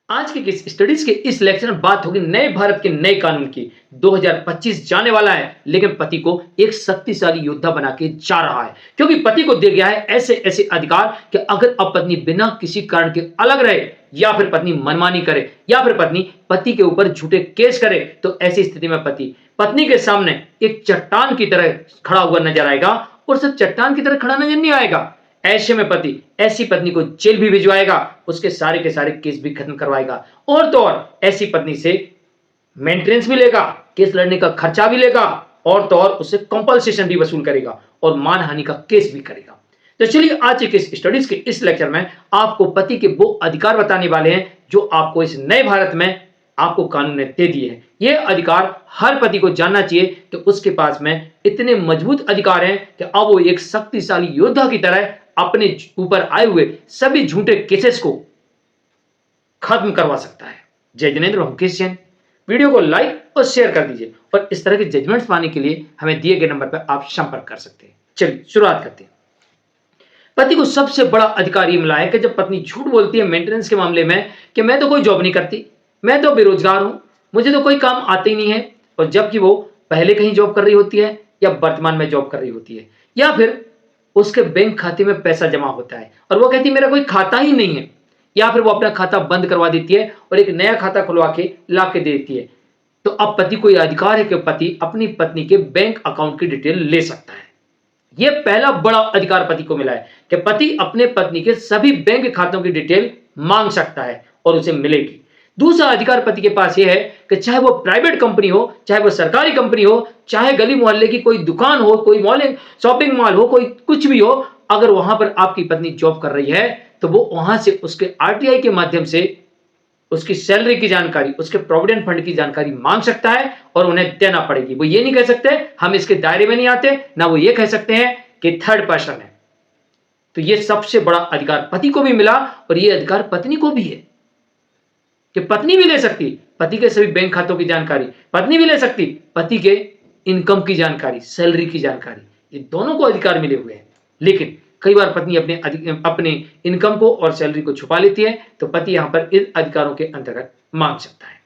आज के स्टडीज के इस लेक्चर में बात होगी नए भारत के नए कानून की। 2025 जाने वाला है, लेकिन पति को एक शक्तिशाली योद्धा बना के जा रहा है, क्योंकि पति को दे गया है ऐसे ऐसे अधिकार कि अगर अब पत्नी बिना किसी कारण के अलग रहे, या फिर पत्नी मनमानी करे, या फिर पत्नी पति के ऊपर झूठे केस करे, तो ऐसी स्थिति में पति पत्नी के सामने एक चट्टान की तरह खड़ा हुआ नजर आएगा, और सिर्फ चट्टान की तरह खड़ा नजर नहीं आएगा, ऐसे में पति ऐसी पत्नी को जेल भी भिजवाएगा, उसके सारे के सारे केस भी खत्म करवाएगा, और तो और ऐसी पत्नी से मेंटेनेंस भी लेगा, केस लड़ने का खर्चा भी लेगा, और तो और उससे कंपनसेशन भी वसूल करेगा और मानहानि का केस भी करेगा। तो चलिए आज के स्टडीज के इस लेक्चर में आपको पति के वो अधिकार बताने वाले हैं जो आपको इस नए भारत में आपको कानून ने दे दिए हैं। ये अधिकार हर पति को जानना चाहिए कि उसके पास में इतने मजबूत अधिकार हैं कि अब वो एक शक्तिशाली योद्धा की तरह अपने ऊपर आए हुए सभी झूठे केसेस को खत्म करवा सकता है। जय जिनेंद्र, मुकेश जैन। वीडियो को लाइक और शेयर कर दीजिए, और इस तरह के जजमेंट्स पाने के लिए हमें दिए गए नंबर पर आप संपर्क कर सकते हैं। चलिए शुरुआत करते हैं। पति को सबसे बड़ा अधिकार ये मिला है कि जब पत्नी झूठ बोलती है मेंटेनेंस के मामले में कि मैं तो कोई जॉब नहीं करती, मैं तो बेरोजगार हूं, मुझे तो कोई काम आता ही नहीं है, और जबकि वो पहले कहीं जॉब कर रही होती है या वर्तमान में जॉब कर रही होती है, या फिर उसके बैंक खाते में पैसा जमा होता है और वो कहती है मेरा कोई खाता ही नहीं है, या फिर वो अपना खाता बंद करवा देती है और एक नया खाता खुलवा के ला के दे देती है, तो अब पति को यह अधिकार है कि पति अपनी पत्नी के बैंक अकाउंट की डिटेल ले सकता है। यह पहला बड़ा अधिकार पति को मिला है कि पति अपने पत्नी के सभी बैंक खातों की डिटेल मांग सकता है और उसे मिलेगी। दूसरा अधिकार पति के पास यह है कि चाहे वो प्राइवेट कंपनी हो, चाहे वो सरकारी कंपनी हो, चाहे गली मोहल्ले की कोई दुकान हो, कोई मॉल शॉपिंग मॉल हो, कोई कुछ भी हो, अगर वहां पर आपकी पत्नी जॉब कर रही है तो वो वहां से उसके आरटीआई के माध्यम से उसकी सैलरी की जानकारी, उसके प्रोविडेंट फंड की जानकारी मांग सकता है और उन्हें देना पड़ेगी। वो ये नहीं कह सकते हम इसके दायरे में नहीं आते, ना वो ये कह सकते हैं कि थर्ड पर्सन है। तो ये सबसे बड़ा अधिकार पति को भी मिला, और ये अधिकार पत्नी को भी है कि पत्नी भी ले सकती पति के सभी बैंक खातों की जानकारी, पत्नी भी ले सकती पति के इनकम की जानकारी, सैलरी की जानकारी। ये दोनों को अधिकार मिले हुए हैं, लेकिन कई बार पत्नी अपने इनकम को और सैलरी को छुपा लेती है, तो पति यहां पर इन अधिकारों के अंतर्गत मांग सकता है।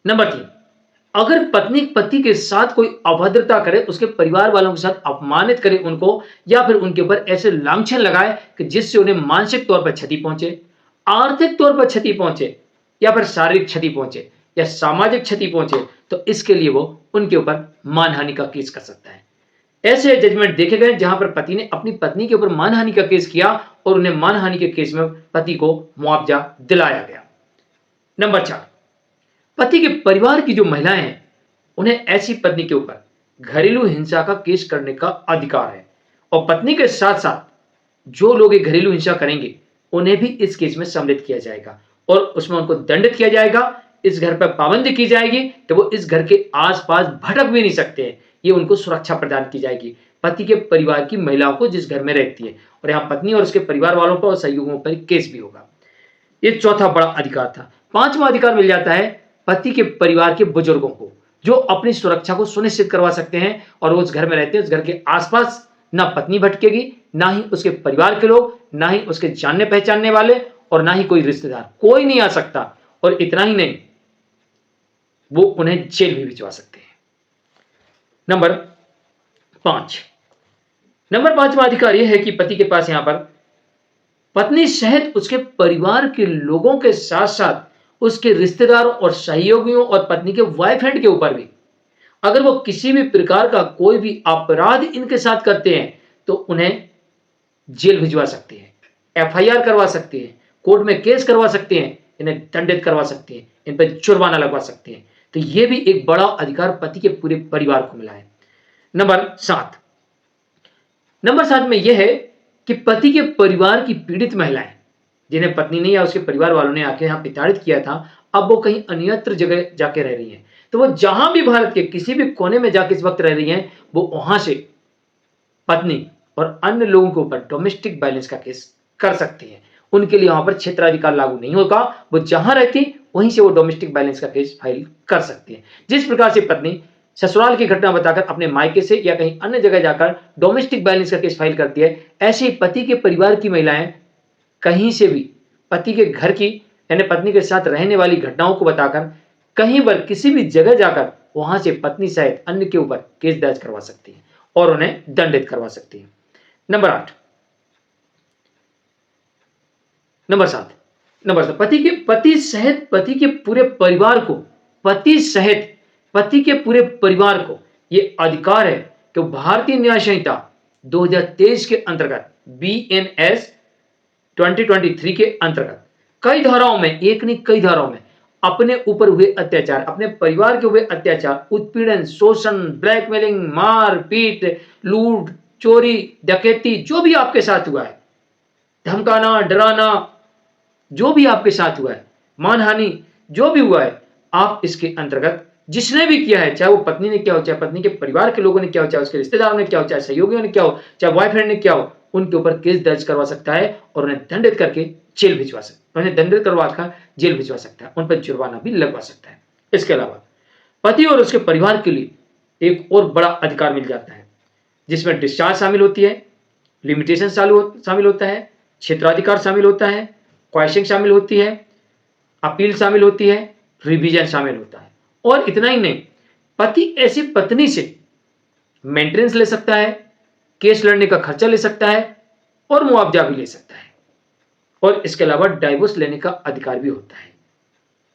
नंबर 3, अगर पत्नी पति के साथ कोई अभद्रता करे, उसके परिवार वालों के साथ अपमानित करे उनको, या फिर उनके ऊपर ऐसे लांछन लगाए कि जिससे उन्हें मानसिक तौर पर क्षति पहुंचे, आर्थिक तौर पर क्षति पहुंचे, या फिर शारीरिक क्षति पहुंचे, या सामाजिक क्षति पहुंचे, तो इसके लिए वो उनके ऊपर मानहानि का केस कर सकता है। ऐसे जजमेंट देखे गए जहां पर पति ने अपनी पत्नी के ऊपर मानहानि का केस किया और उन्हें मानहानि के केस में पति को मुआवजा दिलाया गया। नंबर 4, पति के परिवार की जो महिलाएं हैं उन्हें ऐसी पत्नी के ऊपर घरेलू हिंसा का केस करने का अधिकार है, और पत्नी के साथ साथ जो लोग घरेलू हिंसा करेंगे उन्हें भी इस केस में सम्मिलित किया जाएगा, और उसमें उनको दंडित किया जाएगा। इस घर पर पाबंदी की जाएगी कि वो इस घर के आसपास भटक भी नहीं सकते हैं। ये उनको सुरक्षा प्रदान की जाएगी पति के परिवार की महिलाओं को जिस घर में रहती है, और यहाँ पत्नी और उसके परिवार वालों पर और सहयोगियों पर केस भी होगा। ये चौथा बड़ा अधिकार था। पांचवा अधिकार मिल जाता है पति के परिवार के बुजुर्गों को, जो अपनी सुरक्षा को सुनिश्चित करवा सकते हैं, और वो उस घर में रहते हैं, उस घर के आसपास ना पत्नी भटकेगी, ना ही उसके परिवार के लोग, ना ही उसके जानने पहचानने वाले, और ना ही कोई रिश्तेदार, कोई नहीं आ सकता। और इतना ही नहीं, वो उन्हें जेल भी भिजवा सकते हैं। नंबर 5 अधिकार यह है कि पति के पास यहां पर पत्नी सहित उसके परिवार के लोगों के साथ साथ उसके रिश्तेदारों और सहयोगियों और पत्नी के बॉयफ्रेंड के ऊपर भी अगर वो किसी भी प्रकार का कोई भी अपराध इनके साथ करते हैं तो उन्हें जेल भिजवा सकते हैं, एफआईआर करवा सकते हैं, कोर्ट में केस करवा सकते हैं, इन्हें दंडित करवा सकते हैं, इन पर जुर्माना लगवा सकते हैं। तो यह भी एक बड़ा अधिकार पति के पूरे परिवार को मिला है। नंबर 7 में यह है कि पति के परिवार की पीड़ित महिलाएं जिन्हें पत्नी ने या उसके परिवार वालों ने आके यहां प्रताड़ित किया था, अब वो कहीं अन्यत्र जगह जाके रह रही हैं, तो वो जहां भी भारत के किसी भी कोने में जाके इस वक्त रह रही हैं, वो वहां से पत्नी और अन्य लोगों के ऊपर डोमेस्टिक वायलेंस का केस कर सकती हैं। उनके लिए वहां पर क्षेत्राधिकार लागू नहीं होगा, वो जहां रहती वहीं से वो डोमेस्टिक वायलेंस का केस फाइल कर सकती है। जिस प्रकार से पत्नी ससुराल की घटना बताकर अपने मायके से या कहीं अन्य जगह जाकर डोमेस्टिक वायलेंस का केस फाइल करती है, ऐसे ही पति के परिवार की महिलाएं कहीं से भी पति के घर की यानी पत्नी के साथ रहने वाली घटनाओं को बताकर कहीं पर किसी भी जगह जाकर वहां से पत्नी सहित अन्य के ऊपर केस दर्ज करवा सकती है और उन्हें दंडित करवा सकती है। नंबर 8, नंबर 7, पति सहित पति के पूरे परिवार को, पति सहित पति के पूरे परिवार को यह अधिकार है कि भारतीय न्याय संहिता 2023 के अंतर्गत BNS 2023 के अंतर्गत कई धाराओं में, एक नहीं कई धाराओं में, अपने ऊपर हुए अत्याचार, अपने परिवार के हुए अत्याचार, उत्पीड़न, शोषण, ब्लैकमेलिंग, मार पीट, लूट, चोरी, डकैती, जो भी आपके साथ हुआ है, धमकाना, डराना, जो भी आपके साथ हुआ है, मानहानि, जो भी हुआ है, आप इसके अंतर्गत जिसने भी किया है, चाहे वो पत्नी ने किया हो, चाहे पत्नी के परिवार के लोगों ने किया हो, चाहे उसके रिश्तेदारों ने किया हो, चाहे सहयोगियों ने किया हो, चाहे बॉयफ्रेंड ने किया हो, उनके ऊपर केस दर्ज करवा सकता है और उन्हें दंडित करके जेल भिजवा सकता है, उन्हें दंडित करवा कर जेल भिजवा सकता है, उन पर जुर्माना भी लगवा सकता है। इसके अलावा पति और उसके परिवार के लिए एक और बड़ा अधिकार मिल जाता है, जिसमें डिस्चार्ज शामिल होती है, लिमिटेशन शामिल होता है, क्षेत्राधिकार शामिल होता है, क्वेश्चन शामिल होती है, अपील शामिल होती है, रिवीजन शामिल होता है। और इतना ही नहीं, पति ऐसी पत्नी से मेंटेनेंस ले सकता है, केस लड़ने का खर्चा ले सकता है और मुआवजा भी ले सकता है, और इसके अलावा डाइवोर्स लेने का अधिकार भी होता है।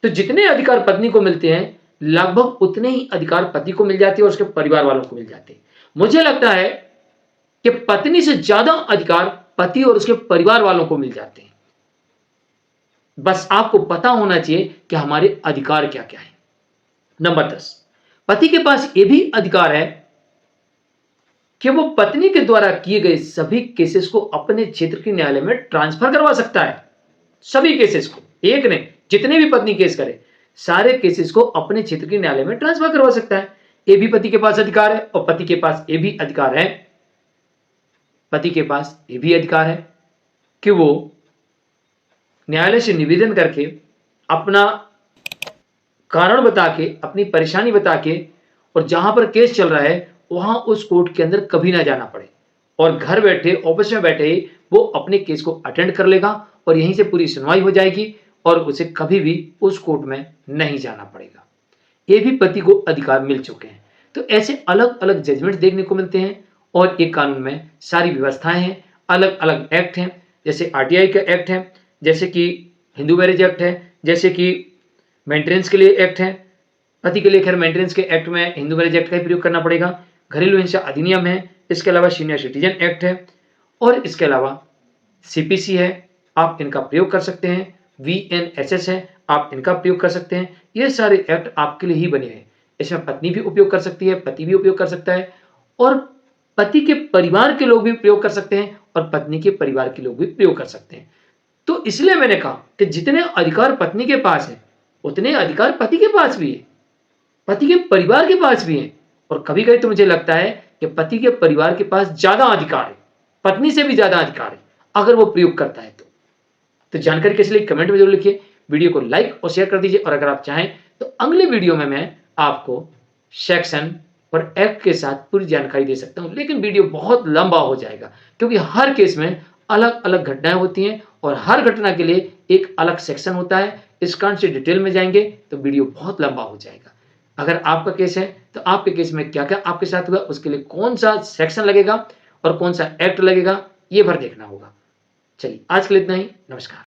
तो जितने अधिकार पत्नी को मिलते हैं, लगभग उतने ही अधिकार पति को मिल जाते हैं और उसके परिवार वालों को मिल जाते हैं। मुझे लगता है कि पत्नी से ज्यादा अधिकार पति और उसके परिवार वालों को मिल जाते हैं। बस आपको पता होना चाहिए कि हमारे अधिकार क्या क्या है। नंबर 10, पति के पास यह भी अधिकार है कि वो पत्नी के द्वारा किए गए सभी केसेस को अपने क्षेत्र के न्यायालय में ट्रांसफर करवा सकता है। सभी केसेस को, एक नहीं, जितने भी पत्नी केस करे, सारे केसेस को अपने क्षेत्र के न्यायालय में ट्रांसफर करवा सकता है। ये भी पति के पास अधिकार है और पति के पास ये भी अधिकार है, पति के पास ये भी अधिकार है कि वो न्यायालय से निवेदन करके अपना कारण बता के, अपनी परेशानी बता के, और जहां पर केस चल रहा है वहां उस कोर्ट के अंदर कभी ना जाना पड़े और घर बैठे, ऑफिस में बैठे ही वो अपने केस को अटेंड कर लेगा और यहीं से पूरी सुनवाई हो जाएगी और उसे कभी भी उस कोर्ट में नहीं जाना पड़ेगा। ये भी पति को अधिकार मिल चुके हैं। तो ऐसे अलग अलग जजमेंट देखने को मिलते हैं और एक कानून में सारी व्यवस्थाएं हैं, अलग अलग एक्ट हैं, जैसे RTI का एक्ट है, जैसे कि हिंदू मैरिज एक्ट है, जैसे कि मेंटेनेंस के लिए एक्ट है। पति के लिए खैर मेंटेनेंस के एक्ट में हिंदू मैरिज एक्ट का ही प्रयोग करना पड़ेगा। घरेलू हिंसा अधिनियम है, इसके अलावा सीनियर सिटीजन एक्ट है और इसके अलावा CPC है, आप इनका प्रयोग कर सकते हैं। VNSS है, आप इनका प्रयोग कर सकते हैं। ये सारे एक्ट आपके लिए ही बने हैं। इसमें पत्नी भी उपयोग कर सकती है, पति भी उपयोग कर सकता है और पति के परिवार के लोग भी प्रयोग कर सकते हैं और पत्नी के परिवार के लोग भी प्रयोग कर सकते हैं। तो इसलिए मैंने कहा कि जितने अधिकार पत्नी के पास है उतने अधिकार पति के पास भी है, पति के परिवार के पास भी है। और कभी कभी तो मुझे लगता है कि पति के परिवार के पास ज्यादा अधिकार है, पत्नी से भी ज्यादा अधिकार है, अगर वो प्रयोग करता है तो जानकारी के लिए कमेंट में जरूर लिखिए, वीडियो को लाइक और शेयर कर दीजिए। और अगर आप चाहें तो अगले वीडियो में मैं आपको सेक्शन और एक्ट के साथ पूरी जानकारी दे सकता हूं, लेकिन वीडियो बहुत लंबा हो जाएगा क्योंकि हर केस में अलग अलग घटनाएं होती हैं और हर घटना के लिए एक अलग सेक्शन होता है। इस कारण से डिटेल में जाएंगे तो वीडियो बहुत लंबा हो जाएगा। अगर आपका केस है तो आपके केस में क्या क्या आपके साथ हुआ, उसके लिए कौन सा सेक्शन लगेगा और कौन सा एक्ट लगेगा, ये भर देखना होगा। चलिए आज के लिए इतना ही। नमस्कार।